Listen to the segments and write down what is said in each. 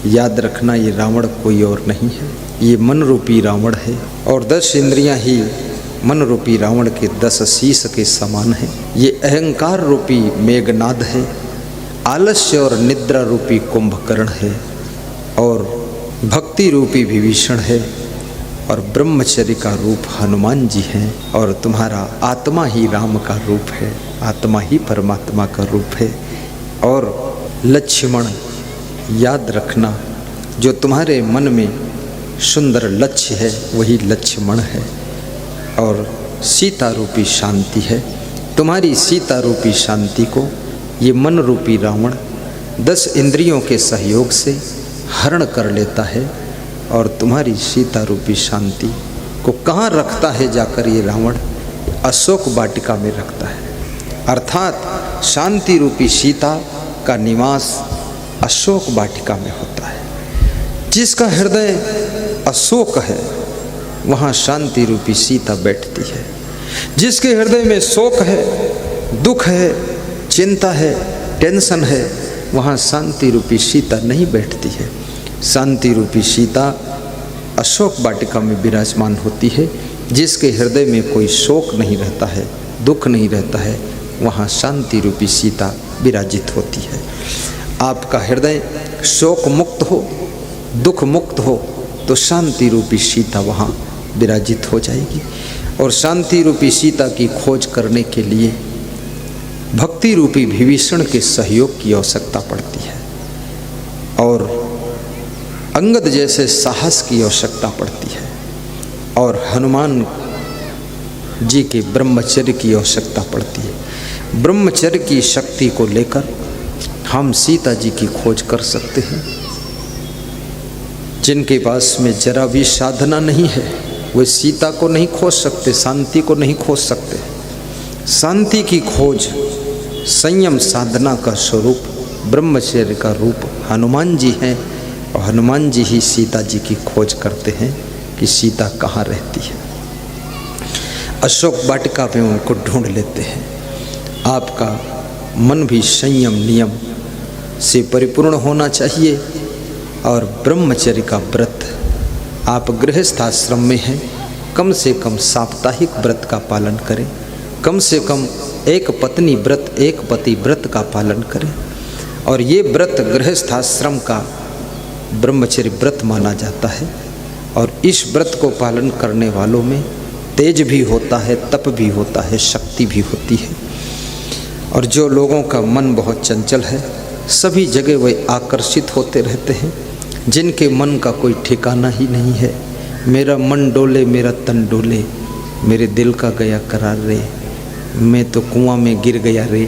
याद रखना ये रावण कोई और नहीं है, ये मन रूपी रावण है। और 10 इंद्रियां ही मन रूपी रावण के 10 शीश के समान है। ये अहंकार रूपी मेघनाद है, आलस्य और निद्रा रूपी कुंभकर्ण है, और भक्ति रूपी विभीषण है, और ब्रह्मचर्य का रूप हनुमान जी हैं, और तुम्हारा आत्मा ही राम का रूप है, आत्मा ही परमात्मा का रूप है। और लक्ष्मण, याद रखना जो तुम्हारे मन में सुंदर लक्ष्य है वही लक्ष्मण है। और सीता रूपी शांति है, तुम्हारी सीता रूपी शांति को ये मन रूपी रावण 10 इंद्रियों के सहयोग से हरण कर लेता है, और तुम्हारी सीता रूपी शांति को कहाँ रखता है जाकर ये रावण? अशोक वाटिका में रखता है। अर्थात शांति रूपी सीता का निवास अशोक वाटिका में होता है। जिसका हृदय अशोक है वहाँ शांति रूपी सीता बैठती है। जिसके हृदय में शोक है, दुख है, चिंता है, टेंशन है, वहाँ शांति रूपी सीता नहीं बैठती है। शांति रूपी सीता अशोक वाटिका में विराजमान होती है। जिसके हृदय में कोई शोक नहीं रहता है, दुख नहीं रहता है, वहाँ शांति रूपी सीता विराजित होती है। आपका हृदय शोक मुक्त हो, दुख मुक्त हो, तो शांति रूपी सीता वहाँ विराजित हो जाएगी। और शांति रूपी सीता की खोज करने के लिए भक्ति रूपी विभीषण के सहयोग की आवश्यकता पड़ती है, और अंगद जैसे साहस की आवश्यकता पड़ती है, और हनुमान जी के ब्रह्मचर्य की आवश्यकता पड़ती है। ब्रह्मचर्य की शक्ति को लेकर हम सीता जी की खोज कर सकते हैं। जिनके पास में जरा भी साधना नहीं है वे सीता को नहीं खोज सकते, शांति को नहीं खोज सकते। शांति की खोज संयम साधना का स्वरूप, ब्रह्मचर्य का रूप हनुमान जी हैं, और हनुमान जी ही सीता जी की खोज करते हैं कि सीता कहाँ रहती है। अशोक वाटिका में उनको ढूंढ लेते हैं। आपका मन भी संयम नियम से परिपूर्ण होना चाहिए, और ब्रह्मचर्य का व्रत, आप गृहस्थ आश्रम में हैं, कम से कम साप्ताहिक व्रत का पालन करें, कम से कम एक पत्नी व्रत, एक पति व्रत का पालन करें। और ये व्रत गृहस्थ आश्रम का ब्रह्मचर्य व्रत माना जाता है, और इस व्रत को पालन करने वालों में तेज भी होता है, तप भी होता है, शक्ति भी होती है। और जो लोगों का मन बहुत चंचल है, सभी जगह वे आकर्षित होते रहते हैं। जिनके मन का कोई ठिकाना ही नहीं है, मेरा मन डोले मेरा तन डोले, मेरे दिल का गया करार रे, मैं तो कुआं में गिर गया रे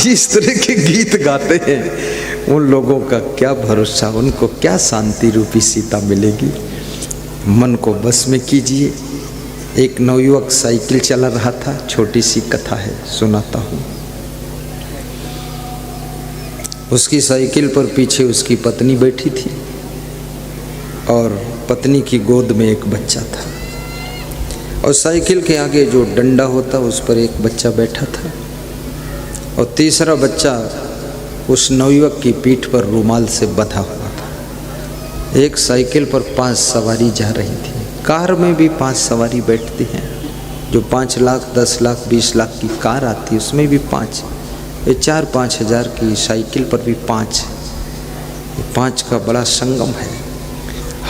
इस तरह के गीत गाते हैं। उन लोगों का क्या भरोसा, उनको क्या शांति रूपी सीता मिलेगी। मन को बस में कीजिए। एक नवयुवक साइकिल चला रहा था, छोटी सी कथा है, सुनाता हूँ। उसकी साइकिल पर पीछे उसकी पत्नी बैठी थी, और पत्नी की गोद में एक बच्चा था, और साइकिल के आगे जो डंडा होता उस पर एक बच्चा बैठा था, और तीसरा बच्चा उस नवयुवक की पीठ पर रुमाल से बंधा हुआ था। एक साइकिल पर 5 सवारी जा रही थी। कार में भी 5 सवारी बैठती हैं। जो 5 लाख 10 लाख 20 लाख की कार आती है उसमें भी 5, ये 4-5 हज़ार की साइकिल पर भी 5। 5 का बड़ा संगम है,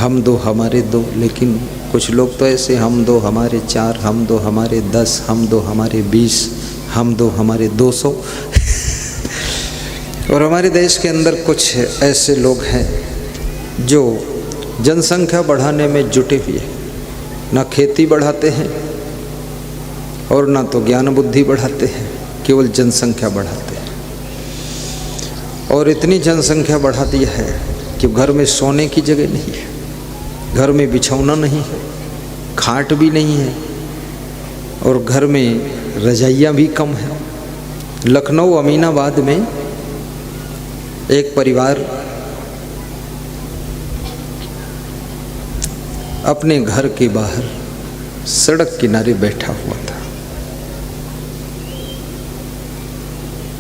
हम दो हमारे दो। लेकिन कुछ लोग तो ऐसे, हम दो हमारे 4, हम दो हमारे 10, हम दो हमारे 20, हम दो हमारे 200 और हमारे देश के अंदर कुछ ऐसे लोग हैं जो जनसंख्या बढ़ाने में जुटे हुए हैं। ना खेती बढ़ाते हैं और ना तो ज्ञान बुद्धि बढ़ाते हैं, केवल जनसंख्या बढ़ाते हैं। और इतनी जनसंख्या बढ़ा दी है कि घर में सोने की जगह नहीं है, घर में बिछौना नहीं है, खाट भी नहीं है, और घर में रजाइयाँ भी कम है। लखनऊ अमीनाबाद में एक परिवार अपने घर के बाहर सड़क किनारे बैठा हुआ था।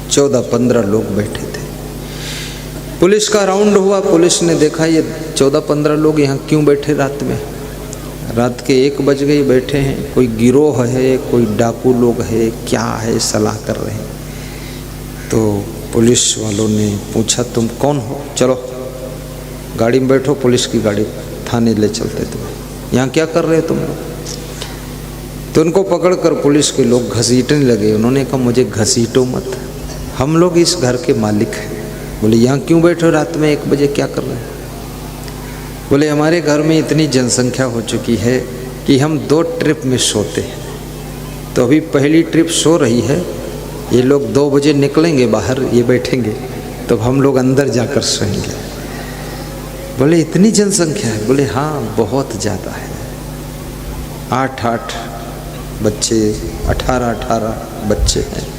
14-15 लोग बैठे थे। पुलिस का राउंड हुआ, पुलिस ने देखा ये 14-15 लोग यहाँ क्यों बैठे रात में, रात के 1 बज गए बैठे हैं, कोई गिरोह है, कोई डाकू लोग है, क्या है, सलाह कर रहे हैं। तो पुलिस वालों ने पूछा तुम कौन हो, चलो गाड़ी में बैठो, पुलिस की गाड़ी, थाने ले चलते तुम्हें, यहाँ क्या कर रहे हो तुम लोग। तो उनको पकड़कर पुलिस के लोग घसीटने लगे। उन्होंने कहा मुझे घसीटो मत, हम लोग इस घर के मालिक हैं। बोले यहाँ क्यों बैठे हो रात में 1 बजे, क्या कर रहे हैं। बोले हमारे घर में इतनी जनसंख्या हो चुकी है कि हम 2 ट्रिप में सोते हैं, तो अभी पहली ट्रिप सो रही है, ये लोग 2 बजे निकलेंगे बाहर, ये बैठेंगे, तो हम लोग अंदर जाकर सोएंगे। बोले इतनी जनसंख्या है। बोले हाँ बहुत ज़्यादा है, 8-8 बच्चे, 18-18 बच्चे हैं।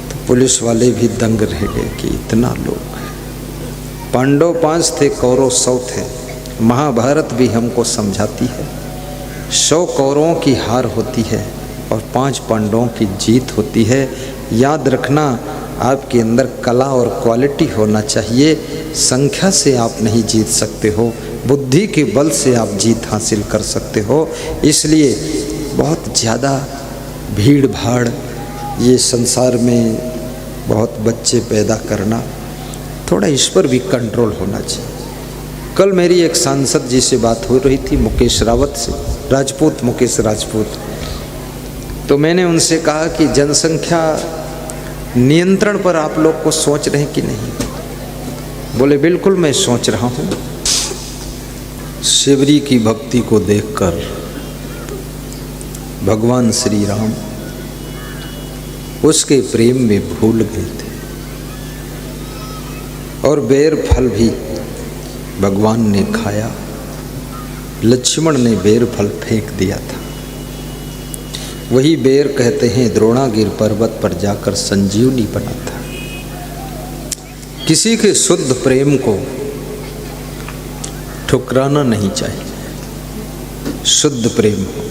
तो पुलिस वाले भी दंग रह गए कि इतना लोग। पांडव 5 थे, कौरव 100 थे। महाभारत भी हमको समझाती है 100 कौरवों की हार होती है और 5 पांडवों की जीत होती है। याद रखना, आपके अंदर कला और क्वालिटी होना चाहिए। संख्या से आप नहीं जीत सकते हो, बुद्धि के बल से आप जीत हासिल कर सकते हो। इसलिए बहुत ज़्यादा भीड़ भाड़, ये संसार में बहुत बच्चे पैदा करना, थोड़ा इस पर भी कंट्रोल होना चाहिए। कल मेरी एक सांसद जी से बात हो रही थी, मुकेश रावत से, राजपूत, मुकेश राजपूत। तो मैंने उनसे कहा कि जनसंख्या नियंत्रण पर आप लोग को सोच रहे हैं कि नहीं। बोले बिल्कुल मैं सोच रहा हूँ। शिवरी की भक्ति को देखकर भगवान श्री राम उसके प्रेम में भूल गए थे और बेर फल भी भगवान ने खाया। लक्ष्मण ने बेर फल फेंक दिया था। वही बेर कहते हैं द्रोणागिर पर्वत पर जाकर संजीवनी बना था। किसी के शुद्ध प्रेम को ठुकराना नहीं चाहिए। शुद्ध प्रेम हो,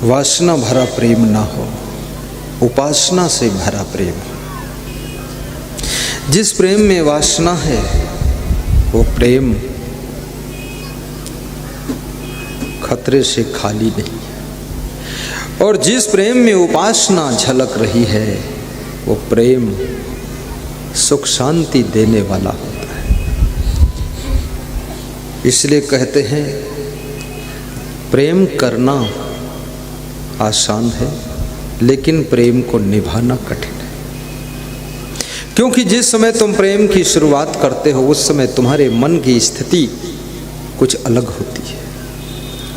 वासना भरा प्रेम ना हो, उपासना से भरा प्रेम हो। जिस प्रेम में वासना है वो प्रेम खतरे से खाली नहीं है, और जिस प्रेम में उपासना झलक रही है वो प्रेम सुख शांति देने वाला होता है। इसलिए कहते हैं प्रेम करना आसान है लेकिन प्रेम को निभाना कठिन है। क्योंकि जिस समय तुम प्रेम की शुरुआत करते हो उस समय तुम्हारे मन की स्थिति कुछ अलग होती है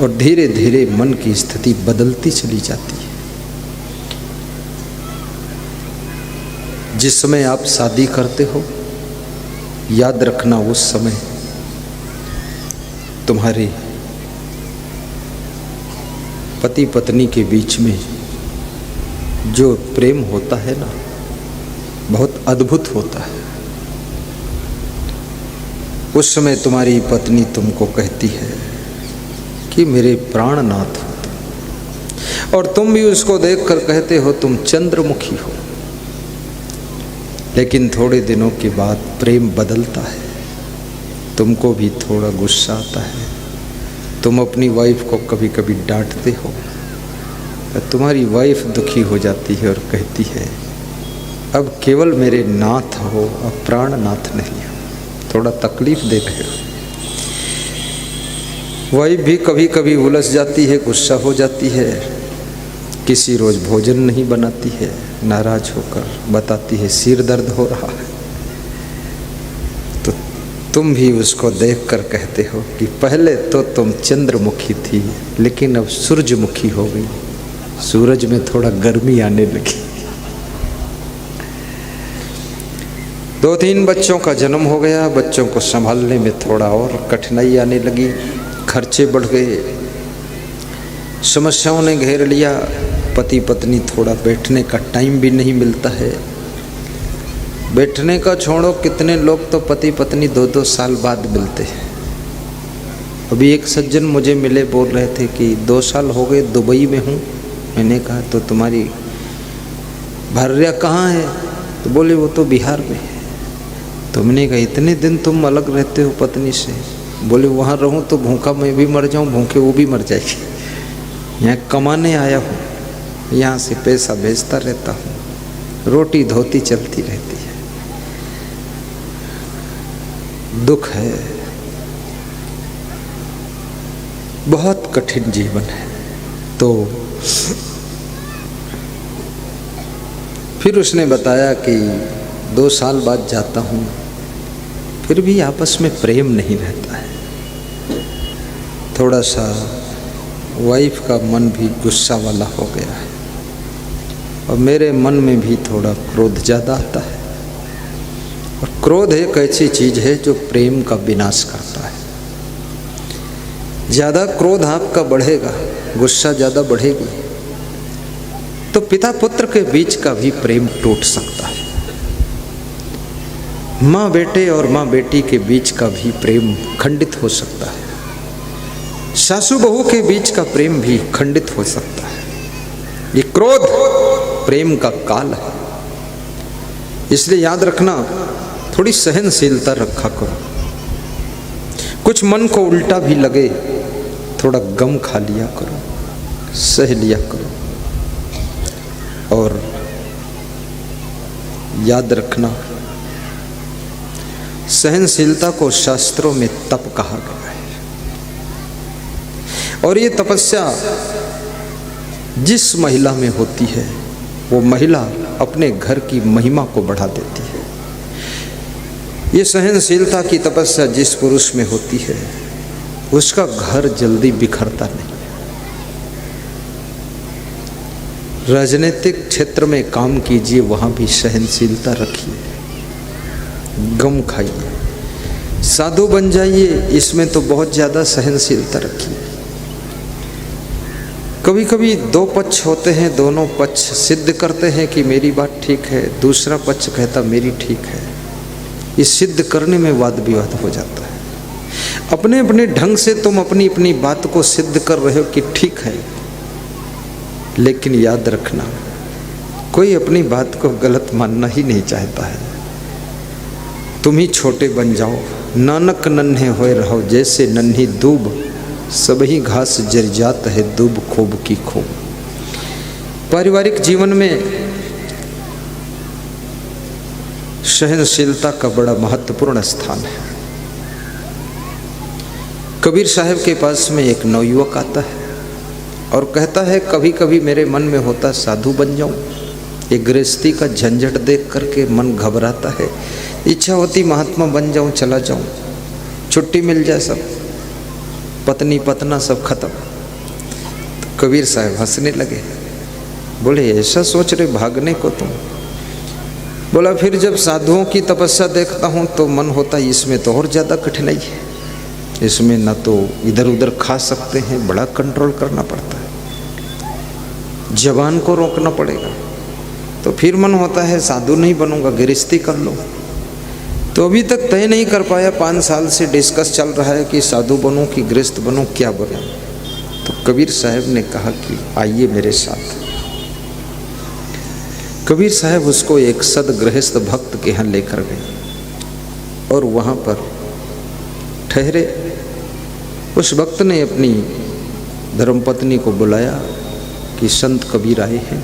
और धीरे धीरे मन की स्थिति बदलती चली जाती है। जिस समय आप शादी करते हो याद रखना उस समय तुम्हारे पति पत्नी के बीच में जो प्रेम होता है ना बहुत अद्भुत होता है। उस समय तुम्हारी पत्नी तुमको कहती है कि मेरे प्राणनाथ हो तुम, और तुम भी उसको देखकर कहते हो तुम चंद्रमुखी हो। लेकिन थोड़े दिनों के बाद प्रेम बदलता है, तुमको भी थोड़ा गुस्सा आता है, तुम अपनी वाइफ को कभी कभी डांटते हो, तुम्हारी वाइफ दुखी हो जाती है और कहती है अब केवल मेरे नाथ हो, अब प्राणनाथ नहीं हो, थोड़ा तकलीफ दे रहे हो। वाइफ भी कभी कभी उलझ जाती है, गुस्सा हो जाती है, किसी रोज भोजन नहीं बनाती है, नाराज होकर बताती है सिर दर्द हो रहा है। तो तुम भी उसको देखकर कहते हो कि पहले तो तुम चंद्रमुखी थी लेकिन अब सूरजमुखी हो गई, सूरज में थोड़ा गर्मी आने लगी। 2-3 बच्चों का जन्म हो गया, बच्चों को संभालने में थोड़ा और कठिनाई आने लगी, खर्चे बढ़ गए, समस्याओं ने घेर लिया, पति पत्नी थोड़ा बैठने का टाइम भी नहीं मिलता है। बैठने का छोड़ो, कितने लोग तो पति पत्नी 2-2 साल बाद मिलते हैं। अभी एक सज्जन मुझे मिले, बोल रहे थे कि 2 साल हो गए दुबई में हूँ। मैंने कहा तो तुम्हारी भार्या कहाँ है? तो बोले वो तो बिहार में है। तुमने कहा इतने दिन तुम अलग रहते हो पत्नी से? बोले वहाँ रहूँ तो भूखा मैं भी मर जाऊँ, भूखे वो भी मर जाएगी। यहाँ कमाने आया हूँ, यहाँ से पैसा भेजता रहता हूँ, रोटी धोती चलती रहती है। दुख है, बहुत कठिन जीवन है। तो फिर उसने बताया कि 2 साल बाद जाता हूँ, फिर भी आपस में प्रेम नहीं रहता है। थोड़ा सा वाइफ का मन भी गुस्सा वाला हो गया है और मेरे मन में भी थोड़ा क्रोध ज़्यादा आता है। और क्रोध एक ऐसी चीज़ है जो प्रेम का विनाश करता है। ज़्यादा क्रोध आपका बढ़ेगा, गुस्सा ज़्यादा बढ़ेगी तो पिता पुत्र के बीच का भी प्रेम टूट सकता है। माँ बेटे और माँ बेटी के बीच का भी प्रेम खंडित हो सकता है। सासू बहू के बीच का प्रेम भी खंडित हो सकता है। ये क्रोध प्रेम का काल है। इसलिए याद रखना, थोड़ी सहनशीलता रखा करो। कुछ मन को उल्टा भी लगे, थोड़ा गम खा लिया करो, सह लिया करो। और याद रखना, सहनशीलता को शास्त्रों में तप कहा गया है। और ये तपस्या जिस महिला में होती है वो महिला अपने घर की महिमा को बढ़ा देती है। ये सहनशीलता की तपस्या जिस पुरुष में होती है उसका घर जल्दी बिखरता नहीं। राजनीतिक क्षेत्र में काम कीजिए, वहाँ भी सहनशीलता रखिए, गम खाइए। साधु बन जाइए, इसमें तो बहुत ज़्यादा सहनशीलता रखिए। कभी कभी 2 पक्ष होते हैं, दोनों पक्ष सिद्ध करते हैं कि मेरी बात ठीक है, दूसरा पक्ष कहता मेरी ठीक है। इस सिद्ध करने में वाद विवाद हो जाता है। अपने अपने ढंग से तुम अपनी अपनी बात को सिद्ध कर रहे हो कि ठीक है, लेकिन याद रखना कोई अपनी बात को गलत मानना ही नहीं चाहता है। तुम ही छोटे बन जाओ, नानक नन्हे होए रहो जैसे नन्ही दूब, सबही घास जर जात है दूब खूब की खूब। पारिवारिक जीवन में सहनशीलता का बड़ा महत्वपूर्ण स्थान है। कबीर साहब के पास में एक नवयुवक आता है और कहता है कभी कभी मेरे मन में होता साधु बन जाऊं। एक गृहस्थी का झंझट देख करके मन घबराता है, इच्छा होती महात्मा बन जाऊं, चला जाऊं, छुट्टी मिल जाए, सब पत्नी पतना सब खत्म। तो कबीर साहब हंसने लगे, बोले ऐसा सोच रहे भागने को तुम? बोला फिर जब साधुओं की तपस्या देखता हूँ तो मन होता है इसमें तो और ज़्यादा कठिनाई है, इसमें ना तो इधर उधर खा सकते हैं, बड़ा कंट्रोल करना पड़ता है, जबान को रोकना पड़ेगा। तो फिर मन होता है साधु नहीं बनूंगा, गृहस्थी कर लो। तो अभी तक तय नहीं कर पाया, 5 साल से डिस्कस चल रहा है कि साधु बनूं कि गृहस्थ बनूं, क्या बनूं। तो कबीर साहब ने कहा कि आइए मेरे साथ। कबीर साहब उसको एक सदगृहस्थ भक्त के यहाँ लेकर गए और वहाँ पर ठहरे। उस भक्त ने अपनी धर्मपत्नी को बुलाया कि संत कबीर आए हैं,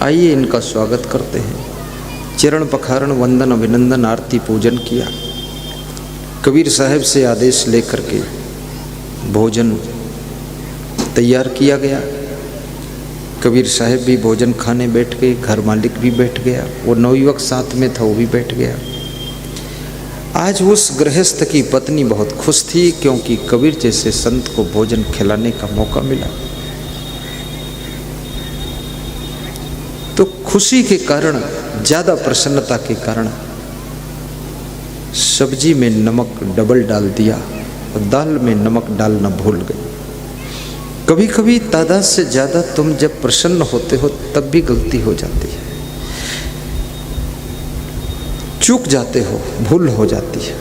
आइए इनका स्वागत करते हैं। चरण पखारण वंदन अभिनंदन आरती पूजन किया। कबीर साहब से आदेश लेकर के भोजन तैयार किया गया। कबीर साहब भी भोजन खाने बैठ गए, घर मालिक भी बैठ गया, वो नवयुवक साथ में था वो भी बैठ गया। आज उस गृहस्थ की पत्नी बहुत खुश थी क्योंकि कबीर जैसे संत को भोजन खिलाने का मौका मिला। तो खुशी के कारण, ज़्यादा प्रसन्नता के कारण सब्जी में नमक डबल डाल दिया और दाल में नमक डालना भूल गई। कभी कभी तादाद से ज़्यादा तुम जब प्रसन्न होते हो तब भी गलती हो जाती है, चूक जाते हो, भूल हो जाती है।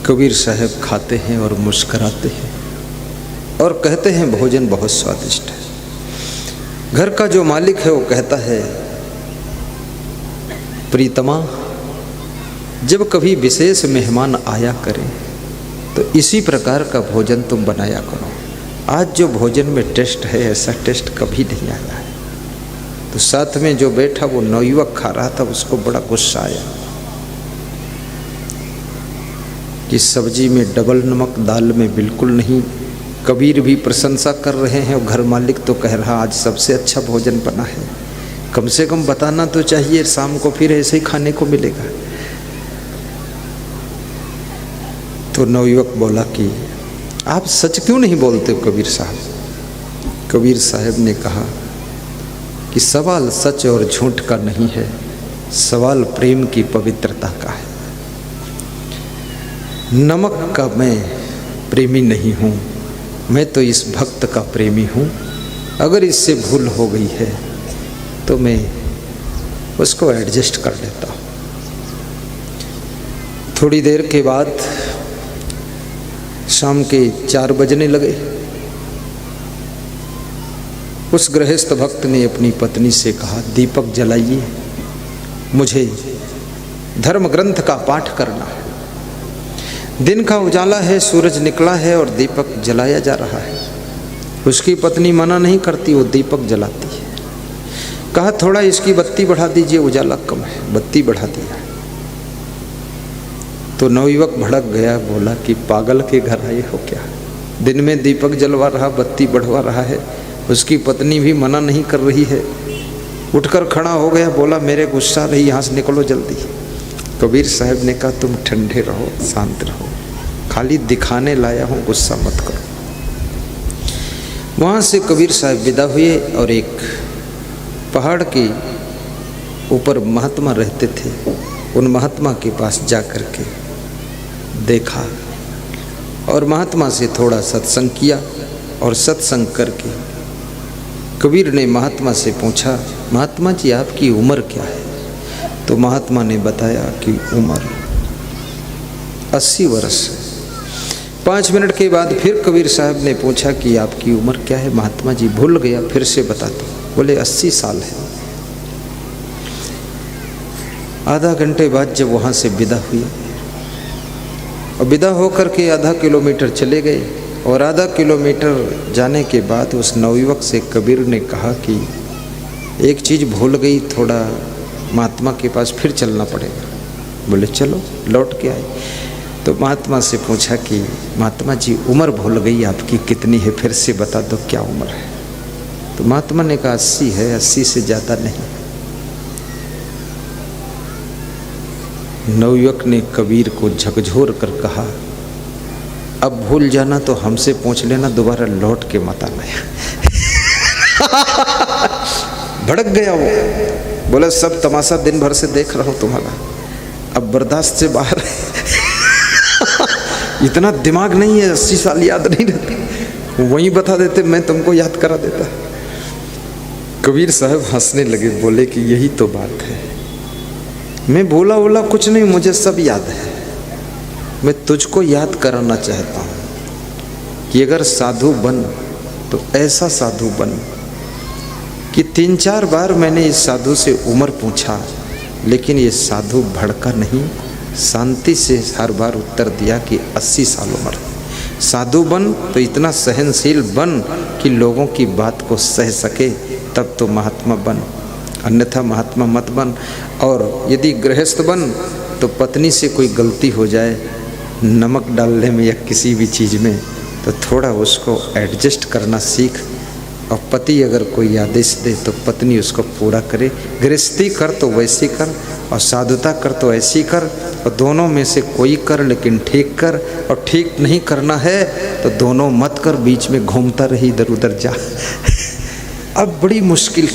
कबीर साहब खाते हैं और मुस्कुराते हैं। और कहते हैं भोजन बहुत स्वादिष्ट है। घर का जो मालिक है वो कहता है, प्रीतमा जब कभी विशेष मेहमान आया करें तो इसी प्रकार का भोजन तुम बनाया करो। आज जो भोजन में टेस्ट है ऐसा टेस्ट कभी नहीं आया है। तो साथ में जो बैठा वो नवयुवक खा रहा था, उसको बड़ा गुस्सा आया कि सब्जी में डबल नमक, दाल में बिल्कुल नहीं। कबीर भी प्रशंसा कर रहे हैं और घर मालिक तो कह रहा आज सबसे अच्छा भोजन बना है, कम से कम बताना तो चाहिए, शाम को फिर ऐसे ही खाने को मिलेगा। तो नवयुवक बोला कि आप सच क्यों नहीं बोलते हो कबीर साहब। कबीर साहब ने कहा कि सवाल सच और झूठ का नहीं है, सवाल प्रेम की पवित्रता का है। नमक का मैं प्रेमी नहीं हूँ, मैं तो इस भक्त का प्रेमी हूँ। अगर इससे भूल हो गई है तो मैं उसको एडजस्ट कर लेता हूँ। थोड़ी देर के बाद शाम के 4 बजने लगे। उस गृहस्थ भक्त ने अपनी पत्नी से कहा, दीपक जलाइए, मुझे धर्म ग्रंथ का पाठ करना है। दिन का उजाला है, सूरज निकला है और दीपक जलाया जा रहा है। उसकी पत्नी मना नहीं करती, वो दीपक जलाती है। कहा थोड़ा इसकी बत्ती बढ़ा दीजिए, उजाला कम है। बत्ती बढ़ा दिया तो नवयुवक भड़क गया, बोला कि पागल के घर आए हो क्या, दिन में दीपक जलवा रहा, बत्ती बढ़वा रहा है, उसकी पत्नी भी मना नहीं कर रही है। उठकर खड़ा हो गया, बोला मेरे गुस्सा रही, यहाँ से निकलो जल्दी। कबीर साहब ने कहा तुम ठंडे रहो, शांत रहो, खाली दिखाने लाया हूँ, गुस्सा मत करो। वहाँ से कबीर साहब विदा हुए और एक पहाड़ के ऊपर महात्मा रहते थे, उन महात्मा के पास जा कर के देखा और महात्मा से थोड़ा सत्संग किया। और सत्संग करके कबीर ने महात्मा से पूछा, महात्मा जी आपकी उम्र क्या है। तो महात्मा ने बताया कि उम्र 80 वर्ष है। 5 मिनट के बाद फिर कबीर साहब ने पूछा कि आपकी उम्र क्या है। महात्मा जी भूल गया, फिर से बता दो। बोले 80 साल है। आधा घंटे बाद जब वहाँ से विदा हुई और विदा होकर के आधा किलोमीटर चले गए और आधा किलोमीटर जाने के बाद उस नवयुवक से कबीर ने कहा कि एक चीज़ भूल गई, थोड़ा महात्मा के पास फिर चलना पड़ेगा। बोले चलो। लौट के आए तो महात्मा से पूछा कि महात्मा जी उम्र भूल गई आपकी कितनी है, फिर से बता दो क्या उम्र है। तो महात्मा ने कहा 80 है, 80 से ज़्यादा नहीं। नवयुवक ने कबीर को झकझोर कर कहा, अब भूल जाना तो हमसे पूछ लेना, दोबारा लौट के मत आना। भड़क गया वो, बोला सब तमाशा दिन भर से देख रहा हूं तुम्हारा, अब बर्दाश्त से बाहर है। इतना दिमाग नहीं है, 80 साल याद नहीं रहते, वहीं बता देते, मैं तुमको याद करा देता। कबीर साहब हंसने लगे, बोले कि यही तो बात है, मैं बोला कुछ नहीं, मुझे सब याद है। मैं तुझको याद कराना चाहता हूँ कि अगर साधु बन तो ऐसा साधु बन कि 3-4 बार मैंने इस साधु से उम्र पूछा, लेकिन ये साधु भड़का नहीं, शांति से हर बार उत्तर दिया कि 80 साल उम्र। साधु बन तो इतना सहनशील बन कि लोगों की बात को सह सके, तब तो महात्मा बन, अन्यथा महात्मा मत बन। और यदि गृहस्थ बन तो पत्नी से कोई गलती हो जाए नमक डालने में या किसी भी चीज़ में, तो थोड़ा उसको एडजस्ट करना सीख। और पति अगर कोई आदेश दे तो पत्नी उसको पूरा करे। गृहस्थी कर तो वैसी कर और साधुता कर तो ऐसी कर, और दोनों में से कोई कर लेकिन ठीक कर। और ठीक नहीं करना है तो दोनों मत कर, बीच में घूमता रही इधर उधर जा। अब बड़ी मुश्किल